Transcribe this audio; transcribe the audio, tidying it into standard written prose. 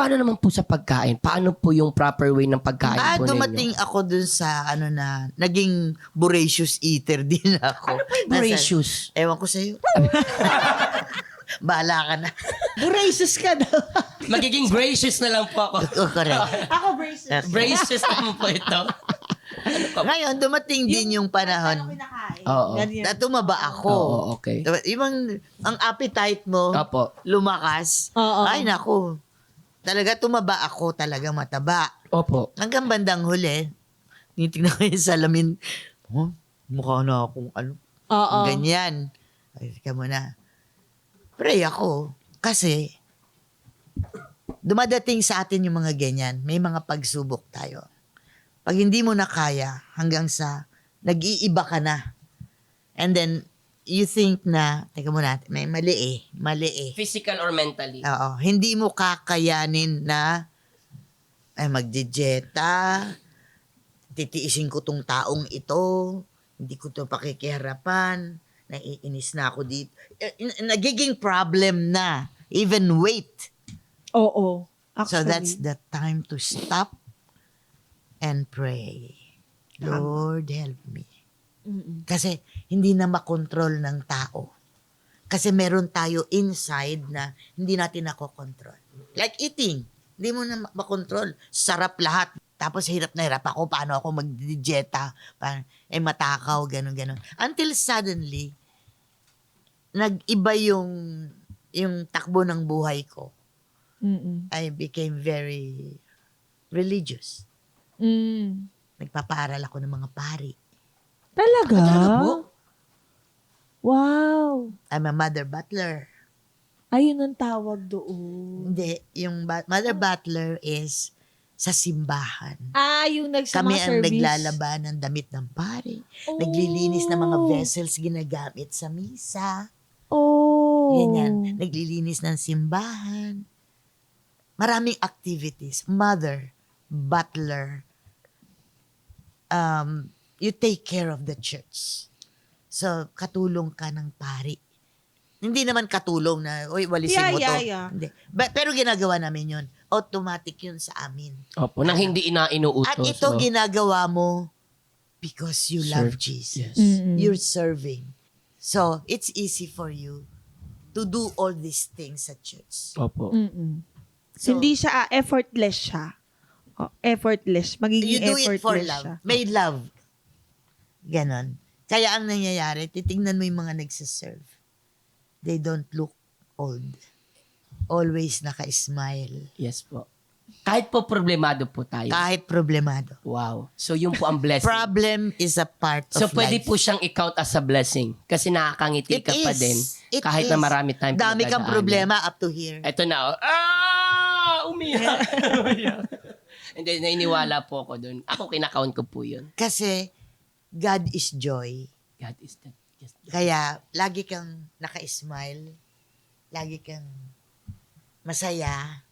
paano naman po sa pagkain? Paano po yung proper way ng pagkain po ninyo? Dumating ako dun sa naging voracious eater din ako. Ano po yung voracious? Ewan ko sa'yo. Bahala ka na. Braces ka daw. Magiging gracious na lang po ako. Correct. Ako braces. Bracious naman po ito. Ngayon, dumating din yung panahon Oo. na tumaba ako. Oo, okay. Ang appetite mo, Opo. lumakas. Oo. Ay, naku. Talaga tumaba ako, talaga mataba. Opo. Hanggang bandang huli, tinitignan ko yung salamin. Oh, mukha na akong Oo. ganyan. Ay, ka muna. Pray ako. Kasi, dumadating sa atin yung mga ganyan. May mga pagsubok tayo. Pag hindi mo na kaya, hanggang sa nag-iiba ka na. And then, you think na, teka muna, may mali eh. Physical or mentally? Oo. Hindi mo kakayanin na magdidieta, titiisin ko tong taong ito, hindi ko to pakikiharapan, naiinis na ako dito. Nagiging problem na, even weight. Oo. So Actually. that's the time to stop and pray. Lord, help me. Mm-mm. Kasi hindi na makontrol ng tao. Kasi meron tayo inside na hindi natin nakokontrol. Like eating. Hindi mo na makontrol. Sarap lahat. Tapos hirap na hirap ako. Paano ako mag-dieta? Matakaw, ganun. Until suddenly, nag-iba yung takbo ng buhay ko. Mm-mm. I became very religious. Mm. Nagpapaaral ako ng mga pari. Talaga? Talaga po? Wow. I'm a mother butler. Ayun ang tawag doon. Hindi, yung mother butler is sa simbahan. Yung sa Kami mga ang service. naglalaban ng damit ng pari. Oh. Naglilinis ng mga vessels ginagamit sa misa. Oh. Ganyan. Naglilinis ng simbahan. Maraming activities. Mother, butler. You take care of the church. So, katulong ka ng pari. Hindi naman katulong na, uy, walisin mo to. Yeah. Hindi. Pero ginagawa namin yun. Automatic yun sa amin. Opo. Nang hindi inuutos. At ito ginagawa mo because you love Serve. Jesus. Yes. Mm-mm. You're serving. So, it's easy for you to do all these things sa church. Opo. Mm-mm. So, Hindi siya, effortless siya. Effortless. you Magiging do it for effortless love. siya. May love. Ganon. Kaya ang nangyayari, titingnan mo yung mga nagsiserve. They don't look old. Always naka-smile. Yes po. Kahit po problemado po tayo. Kahit problemado. Wow. So yun po ang blessing. Problem is a part of So pwede life. po siyang i-count as a blessing. Kasi nakakangiti It ka pa is. din. It Kahit is. na marami tayong Dami kang pinagdadaanan. problema up to here. Ito na. Umiyak. Hindi, nainiwala po ako dun. Ako kinakount ko po yun. Kasi God is joy. God is that. Yes. Kaya lagi kang naka-smile. Lagi kang masaya.